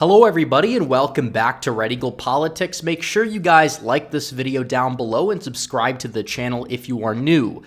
Hello everybody and welcome back to Red Eagle Politics. Make sure you guys like this video down below and subscribe to the channel if you are new.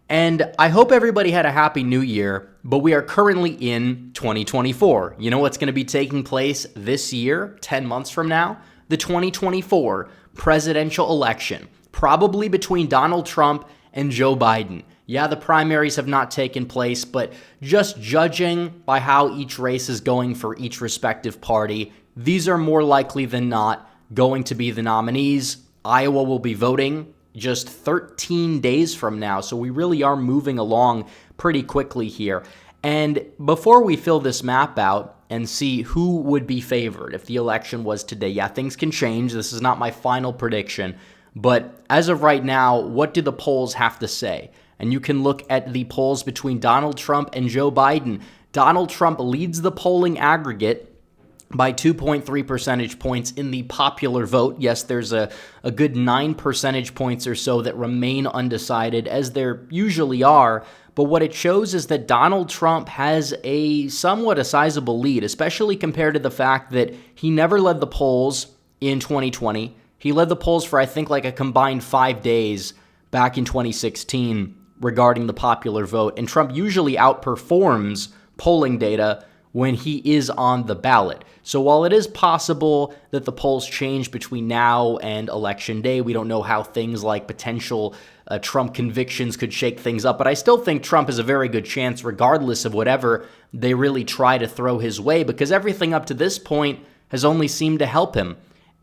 And I hope everybody had a happy new year, but we are currently in 2024. You know what's going to be taking place this year, 10 months from now? The 2024 presidential election, probably between Donald Trump and Joe Biden. Yeah, the primaries have not taken place, but just judging by how each race is going for each respective party, these are more likely than not going to be the nominees. Iowa will be voting just 13 days from now, so we really are moving along pretty quickly here. And before we fill this map out and see who would be favored if the election was today, yeah, things can change. This is not my final prediction, but as of right now, what do the polls have to say? And you can look at the polls between Donald Trump and Joe Biden. Donald Trump leads the polling aggregate by 2.3 percentage points in the popular vote. Yes, there's a good 9 percentage points or so that remain undecided, as there usually are. But what it shows is that Donald Trump has a somewhat sizable lead, especially compared to the fact that he never led the polls in 2020. He led the polls for, I think, like a combined 5 days back in 2016. Regarding the popular vote, and Trump usually outperforms polling data when he is on the ballot. So while it is possible that the polls change between now and election day, we don't know how things like potential Trump convictions could shake things up, but I still think Trump has a very good chance regardless of whatever they really try to throw his way, because everything up to this point has only seemed to help him.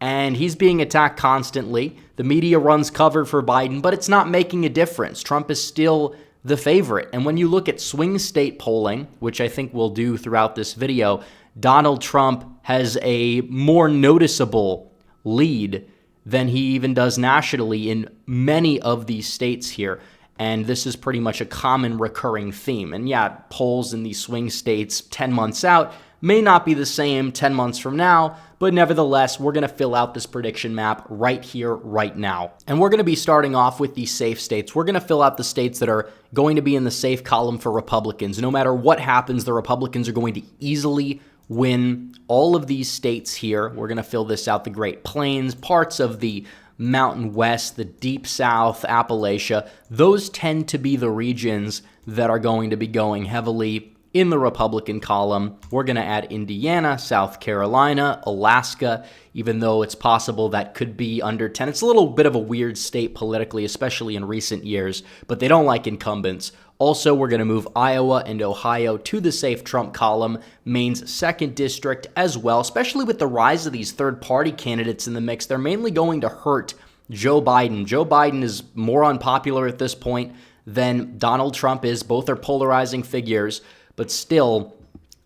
And he's being attacked constantly. The media runs cover for Biden, but it's not making a difference. Trump is still the favorite. And when you look at swing state polling, which I think we'll do throughout this video, Donald Trump has a more noticeable lead than he even does nationally in many of these states here. And this is pretty much a common recurring theme. And yeah, polls in these swing states 10 months out may not be the same 10 months from now, but nevertheless, we're going to fill out this prediction map right here, right now. And we're going to be starting off with the safe states. We're going to fill out the states that are going to be in the safe column for Republicans. No matter what happens, the Republicans are going to easily win all of these states here. We're going to fill this out: the Great Plains, parts of the Mountain West, the Deep South, Appalachia. Those tend to be the regions that are going to be going heavily in the Republican column. We're going to add Indiana, South Carolina, Alaska, even though it's possible that could be under 10. It's a little bit of a weird state politically, especially in recent years, but they don't like incumbents. Also, we're going to move Iowa and Ohio to the safe Trump column, Maine's 2nd district as well, especially with the rise of these third-party candidates in the mix. They're mainly going to hurt Joe Biden. Joe Biden is more unpopular at this point than Donald Trump is. Both are polarizing figures. But still,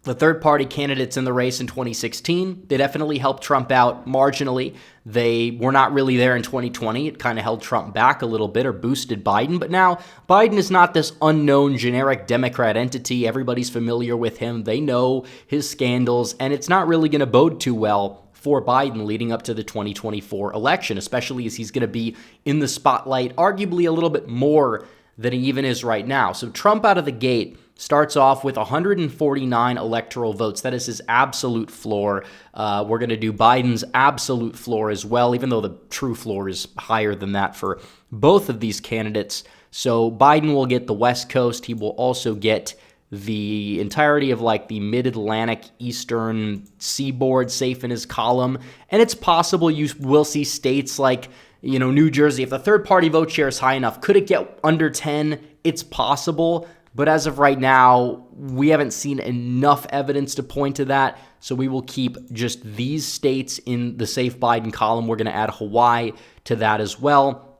the third-party candidates in the race in 2016, they definitely helped Trump out marginally. They were not really there in 2020. It kind of held Trump back a little bit or boosted Biden. But now, Biden is not this unknown generic Democrat entity. Everybody's familiar with him. They know his scandals, and it's not really going to bode too well for Biden leading up to the 2024 election, especially as he's going to be in the spotlight arguably a little bit more than he even is right now. So Trump out of the gate starts off with 149 electoral votes. That is his absolute floor. We're going to do Biden's absolute floor as well, even though the true floor is higher than that for both of these candidates. So Biden will get the West Coast. He will also get the entirety of like the mid-Atlantic eastern seaboard safe in his column. And it's possible you will see states like, New Jersey. If the third-party vote share is high enough, could it get under 10? It's possible. But as of right now, we haven't seen enough evidence to point to that. So we will keep just these states in the safe Biden column. We're going to add Hawaii to that as well.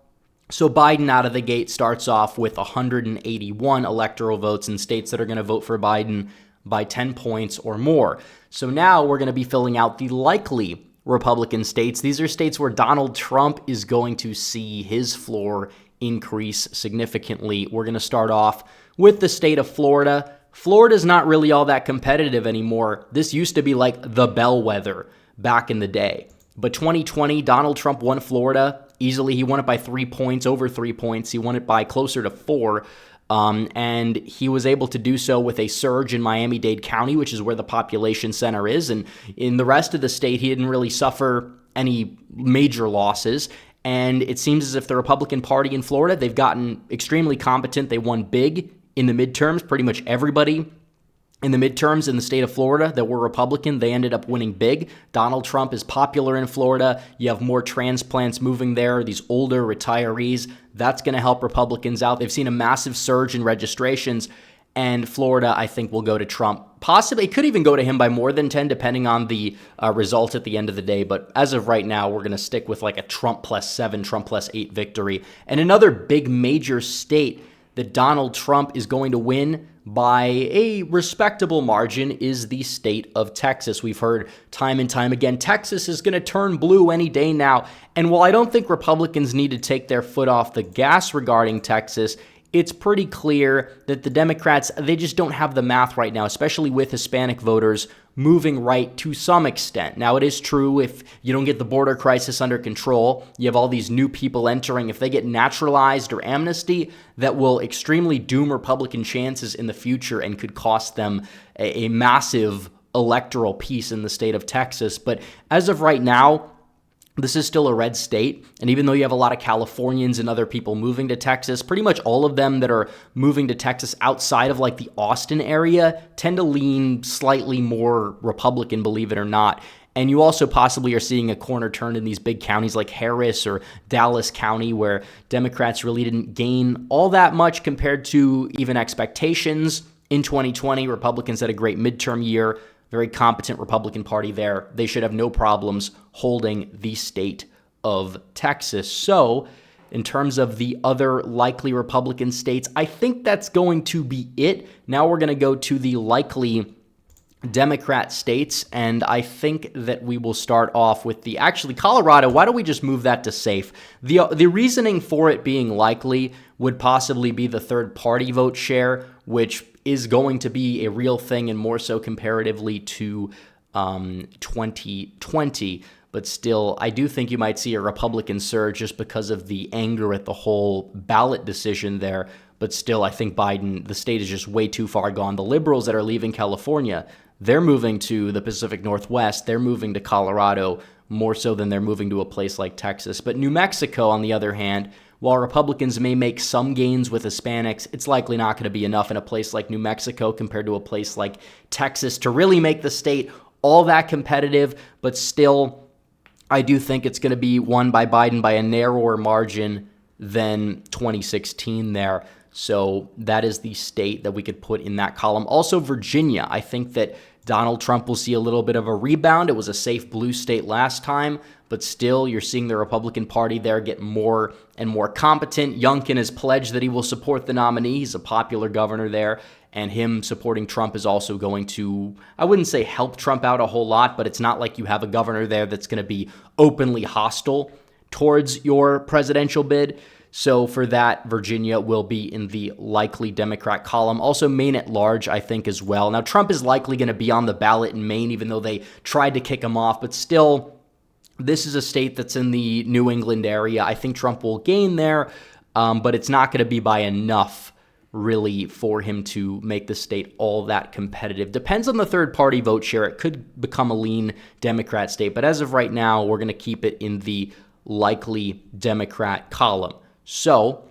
So Biden out of the gate starts off with 181 electoral votes in states that are going to vote for Biden by 10 points or more. So now we're going to be filling out the likely Republican states. These are states where Donald Trump is going to see his floor increase significantly. We're going to start off with the state of Florida. Florida's not really all that competitive anymore. This used to be like the bellwether back in the day. But 2020, Donald Trump won Florida easily. He won it by 3 points, over 3 points. He won it by closer to 4. And he was able to do so with a surge in Miami-Dade County, which is where the population center is. And in the rest of the state, he didn't really suffer any major losses. And it seems as if the Republican Party in Florida, they've gotten extremely competent. They won big in the midterms. Pretty much everybody in the midterms in the state of Florida that were Republican, they ended up winning big. Donald Trump is popular in Florida. You have more transplants moving there, these older retirees. That's going to help Republicans out. They've seen a massive surge in registrations, and Florida, I think, will go to Trump. Possibly, it could even go to him by more than 10, depending on the result at the end of the day. But as of right now, we're going to stick with like a Trump +7, Trump +8 victory. And another big major state that Donald Trump is going to win by a respectable margin is the state of Texas. We've heard time and time again, Texas is going to turn blue any day now. And while I don't think Republicans need to take their foot off the gas regarding Texas, it's pretty clear that the Democrats, they just don't have the math right now, especially with Hispanic voters moving right to some extent. Now, it is true if you don't get the border crisis under control, you have all these new people entering. If they get naturalized or amnesty, that will extremely doom Republican chances in the future and could cost them a massive electoral piece in the state of Texas. But as of right now, this is still a red state, and even though you have a lot of Californians and other people moving to Texas, pretty much all of them that are moving to Texas outside of like the Austin area tend to lean slightly more Republican, believe it or not. And you also possibly are seeing a corner turn in these big counties like Harris or Dallas County, where Democrats really didn't gain all that much compared to even expectations. In 2020, Republicans had a great midterm year. Very competent Republican Party there. They should have no problems holding the state of Texas. So, in terms of the other likely Republican states, I think that's going to be it. Now we're going to go to the likely Democrat states, and I think that we will start off with actually Colorado. Why don't we just move that to safe? The reasoning for it being likely would possibly be the third party vote share, which is going to be a real thing and more so comparatively to 2020. But still, I do think you might see a Republican surge just because of the anger at the whole ballot decision there. But still, I think Biden, the state is just way too far gone. The liberals that are leaving California, they're moving to the Pacific Northwest. They're moving to Colorado more so than they're moving to a place like Texas. But New Mexico, on the other hand, while Republicans may make some gains with Hispanics, it's likely not going to be enough in a place like New Mexico compared to a place like Texas to really make the state all that competitive. But still, I do think it's going to be won by Biden by a narrower margin than 2016 there. So that is the state that we could put in that column. Also, Virginia. I think that Donald Trump will see a little bit of a rebound. It was a safe blue state last time, but still you're seeing the Republican Party there get more and more competent. Youngkin has pledged that he will support the nominee. He's a popular governor there, and him supporting Trump is also going to, I wouldn't say help Trump out a whole lot, but it's not like you have a governor there that's going to be openly hostile towards your presidential bid. So for that, Virginia will be in the likely Democrat column. Also, Maine at large, I think, as well. Now, Trump is likely going to be on the ballot in Maine, even though they tried to kick him off. But still, this is a state that's in the New England area. I think Trump will gain there, but it's not going to be by enough, really, for him to make the state all that competitive. Depends on the third-party vote share. It could become a lean Democrat state. But as of right now, we're going to keep it in the likely Democrat column. So,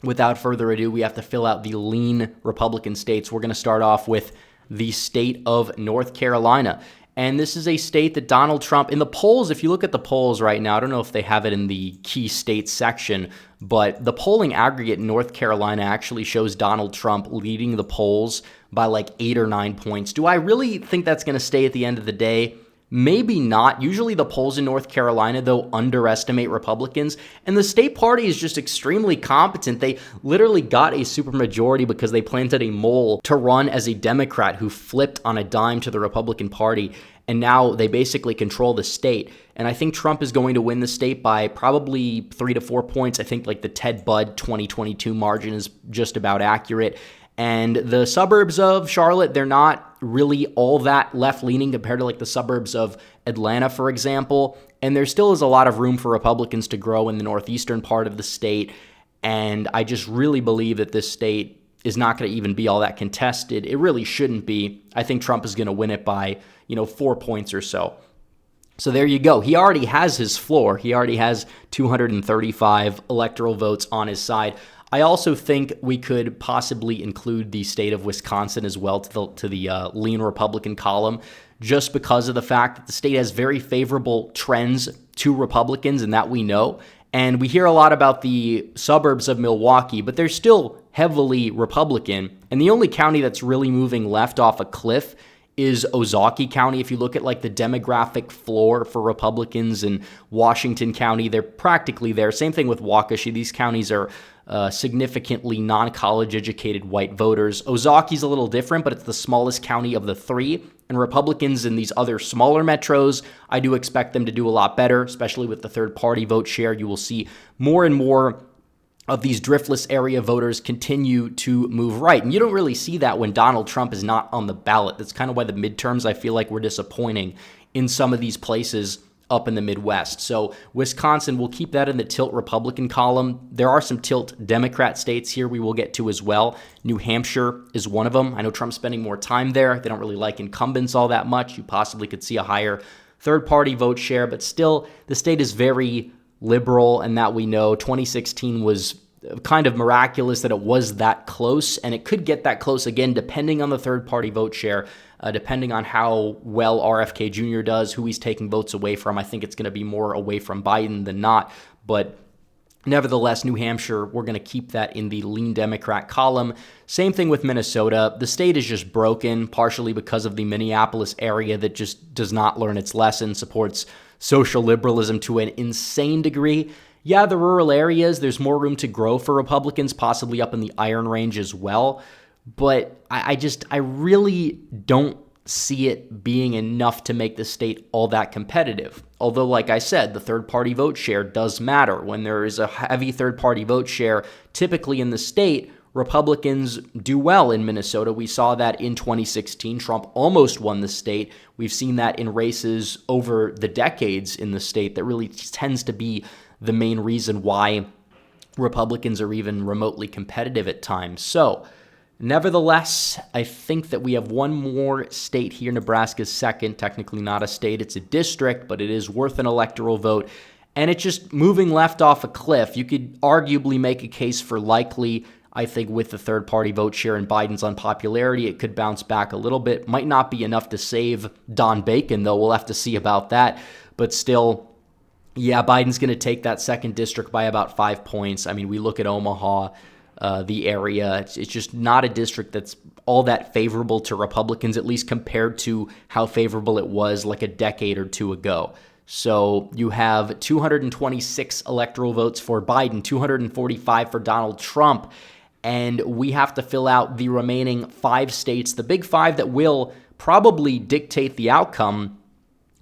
without further ado, we have to fill out the lean Republican states. We're going to start off with the state of North Carolina. And this is a state that Donald Trump, in the polls, if you look at the polls right now, I don't know if they have it in the key states section, but the polling aggregate in North Carolina actually shows Donald Trump leading the polls by like 8 or 9 points. Do I really think that's going to stay at the end of the day? Maybe not. Usually the polls in North Carolina, though, underestimate Republicans. And the state party is just extremely competent. They literally got a supermajority because they planted a mole to run as a Democrat who flipped on a dime to the Republican Party. And now they basically control the state. And I think Trump is going to win the state by probably 3 to 4 points. I think like the Ted Budd 2022 margin is just about accurate. And the suburbs of Charlotte, they're not really all that left-leaning compared to like the suburbs of Atlanta, for example. And there still is a lot of room for Republicans to grow in the northeastern part of the state. And I just really believe that this state is not going to even be all that contested. It really shouldn't be. I think Trump is going to win it by, 4 points or so. So there you go. He already has his floor. He already has 235 electoral votes on his side. I also think we could possibly include the state of Wisconsin as well to the lean Republican column, just because of the fact that the state has very favorable trends to Republicans, and that we know. And we hear a lot about the suburbs of Milwaukee, but they're still heavily Republican. And the only county that's really moving left off a cliff is Ozaukee County. If you look at like the demographic floor for Republicans in Washington County, they're practically there. Same thing with Waukesha. These counties are significantly non-college educated white voters. Ozaukee's a little different, but it's the smallest county of the three. And Republicans in these other smaller metros, I do expect them to do a lot better, especially with the third-party vote share. You will see more and more of these driftless area voters continue to move right. And you don't really see that when Donald Trump is not on the ballot. That's kind of why the midterms, I feel like, were disappointing in some of these places up in the Midwest. So Wisconsin, we'll keep that in the tilt Republican column. There are some tilt Democrat states here we will get to as well. New Hampshire is one of them. I know Trump's spending more time there. They don't really like incumbents all that much. You possibly could see a higher third-party vote share, but still, the state is very liberal, and that we know. 2016 was kind of miraculous that it was that close, and it could get that close again depending on the third-party vote share, depending on how well RFK Jr. does, who he's taking votes away from. I think it's going to be more away from Biden than not, but nevertheless, New Hampshire, we're going to keep that in the lean Democrat column. Same thing with Minnesota. The state is just broken, partially because of the Minneapolis area that just does not learn its lesson, supports social liberalism to an insane degree. Yeah, the rural areas, there's more room to grow for Republicans, possibly up in the Iron Range as well. But I really don't see it being enough to make the state all that competitive. Although, like I said, the third-party vote share does matter. When there is a heavy third-party vote share, typically in the state, Republicans do well in Minnesota. We saw that in 2016. Trump almost won the state. We've seen that in races over the decades in the state. That really tends to be the main reason why Republicans are even remotely competitive at times. So, nevertheless, I think that we have one more state here. Nebraska's second, technically not a state. It's a district, but it is worth an electoral vote. And it's just moving left off a cliff. You could arguably make a case for likely. I think with the third-party vote share and Biden's unpopularity, it could bounce back a little bit. Might not be enough to save Don Bacon, though. We'll have to see about that. But still, yeah, Biden's going to take that second district by about 5 points. I mean, we look at Omaha, the area. It's just not a district that's all that favorable to Republicans, at least compared to how favorable it was like a decade or two ago. So you have 226 electoral votes for Biden, 245 for Donald Trump, and we have to fill out the remaining 5 states, the big 5 that will probably dictate the outcome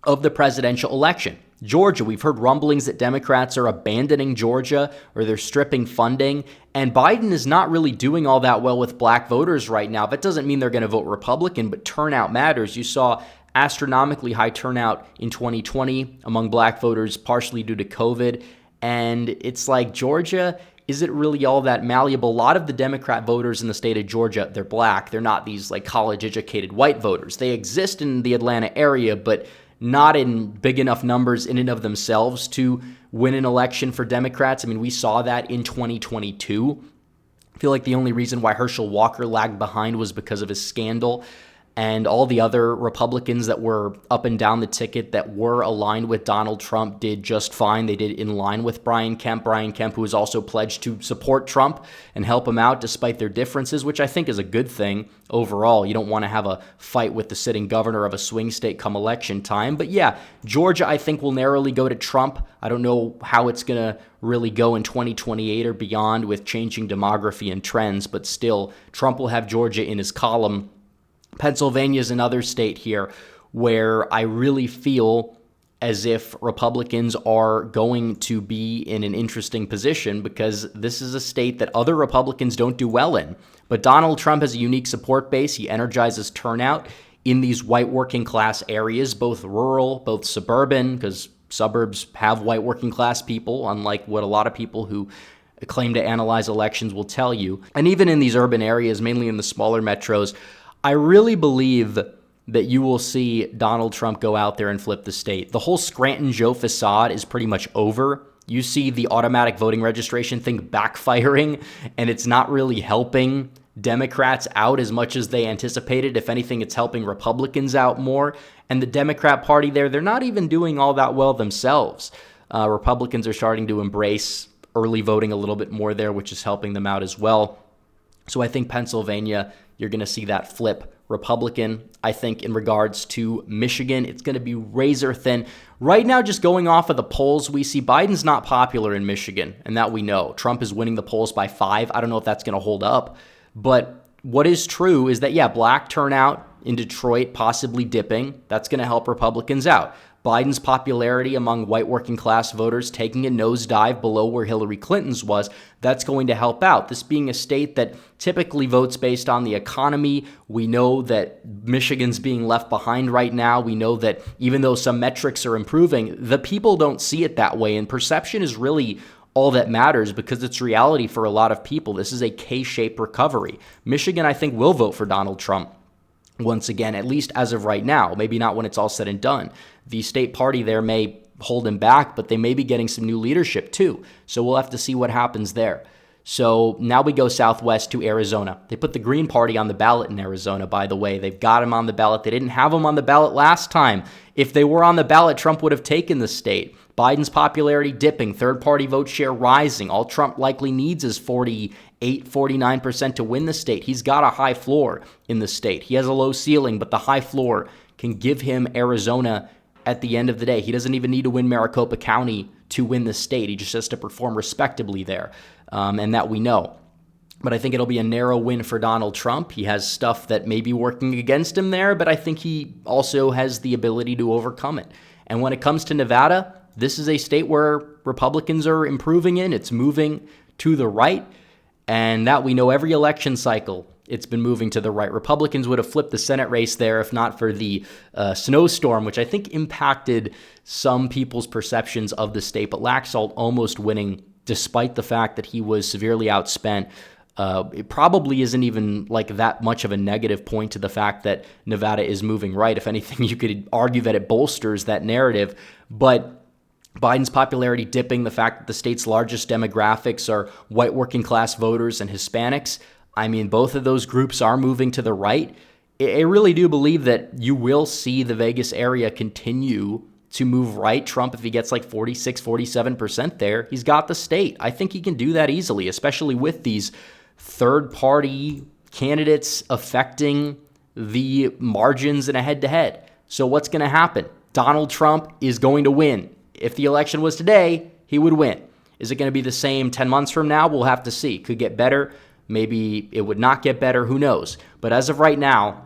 of the presidential election. Georgia, we've heard rumblings that Democrats are abandoning Georgia or they're stripping funding, and Biden is not really doing all that well with black voters right now. That doesn't mean they're going to vote Republican, but turnout matters. You saw astronomically high turnout in 2020 among black voters, partially due to COVID, and it's like Georgia isn't really all that malleable. A lot of the Democrat voters in the state of Georgia, they're black. They're not these like college-educated white voters. They exist in the Atlanta area, but not in big enough numbers in and of themselves to win an election for Democrats. I mean, we saw that in 2022. I feel like the only reason why Herschel Walker lagged behind was because of his scandal. And all the other Republicans that were up and down the ticket that were aligned with Donald Trump did just fine. They did in line with Brian Kemp, who has also pledged to support Trump and help him out despite their differences, which I think is a good thing overall. You don't want to have a fight with the sitting governor of a swing state come election time. But yeah, Georgia, I think, will narrowly go to Trump. I don't know how it's going to really go in 2028 or beyond with changing demography and trends, but still, Trump will have Georgia in his column. Pennsylvania is another state here where I really feel as if Republicans are going to be in an interesting position because this is a state that other Republicans don't do well in. But Donald Trump has a unique support base. He energizes turnout in these white working class areas, both rural, both suburban, because suburbs have white working class people, unlike what a lot of people who claim to analyze elections will tell you. And even in these urban areas, mainly in the smaller metros, I really believe that you will see Donald Trump go out there and flip the state. The whole Scranton Joe facade is pretty much over. You see the automatic voting registration thing backfiring, and it's not really helping Democrats out as much as they anticipated. If anything, it's helping Republicans out more. And the Democrat Party there, they're not even doing all that well themselves. Republicans are starting to embrace early voting a little bit more there, which is helping them out as well. So I think Pennsylvania, you're going to see that flip Republican. I think in regards to Michigan, it's going to be razor thin. Right now, just going off of the polls, we see Biden's not popular in Michigan, and that we know. Trump is winning the polls by 5. I don't know if that's going to hold up. But what is true is that, yeah, black turnout in Detroit possibly dipping. That's going to help Republicans out. Biden's popularity among white working class voters taking a nosedive below where Hillary Clinton's was, that's going to help out. This being a state that typically votes based on the economy, we know that Michigan's being left behind right now. We know that even though some metrics are improving, the people don't see it that way, and perception is really all that matters because it's reality for a lot of people. This is a K-shaped recovery. Michigan, I think, will vote for Donald Trump once again, at least as of right now. Maybe not when it's all said and done. The state party there may hold him back, but they may be getting some new leadership too. So we'll have to see what happens there. So now we go southwest to Arizona. They put the Green Party on the ballot in Arizona, by the way. They've got him on the ballot. They didn't have him on the ballot last time. If they were on the ballot, Trump would have taken the state. Biden's popularity dipping, third-party vote share rising. All Trump likely needs is 49% to win the state. He's got a high floor in the state. He has a low ceiling, but the high floor can give him Arizona at the end of the day. He doesn't even need to win Maricopa County to win the state. He just has to perform respectably there, and that we know. But I think it'll be a narrow win for Donald Trump. He has stuff that may be working against him there, but I think he also has the ability to overcome it. And when it comes to Nevada, this is a state where Republicans are improving in. It's moving to the right, and that we know every election cycle, it's been moving to the right. Republicans would have flipped the Senate race there if not for the snowstorm, which I think impacted some people's perceptions of the state. But Laxalt almost winning despite the fact that he was severely outspent. It probably isn't even like that much of a negative point to the fact that Nevada is moving right. If anything, you could argue that it bolsters that narrative. But Biden's popularity dipping, the fact that the state's largest demographics are white working class voters and Hispanics, I mean, both of those groups are moving to the right. I really do believe that you will see the Vegas area continue to move right. Trump, if he gets like 46, 47% there, he's got the state. I think he can do that easily, especially with these third-party candidates affecting the margins in a head-to-head. So what's going to happen? Donald Trump is going to win. If the election was today, he would win. Is it going to be the same 10 months from now? We'll have to see. Could get better. Maybe it would not get better. Who knows? But as of right now,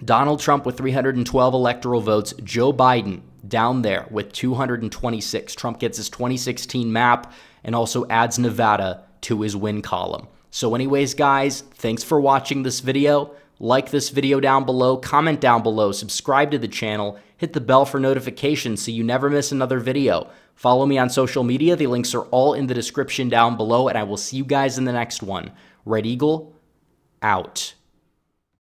Donald Trump with 312 electoral votes. Joe Biden down there with 226. Trump gets his 2016 map and also adds Nevada to his win column. So anyways, guys, thanks for watching this video. Like this video down below, comment down below, subscribe to the channel, hit the bell for notifications so you never miss another video. Follow me on social media. The links are all in the description down below, and I will see you guys in the next one. Red Eagle, out.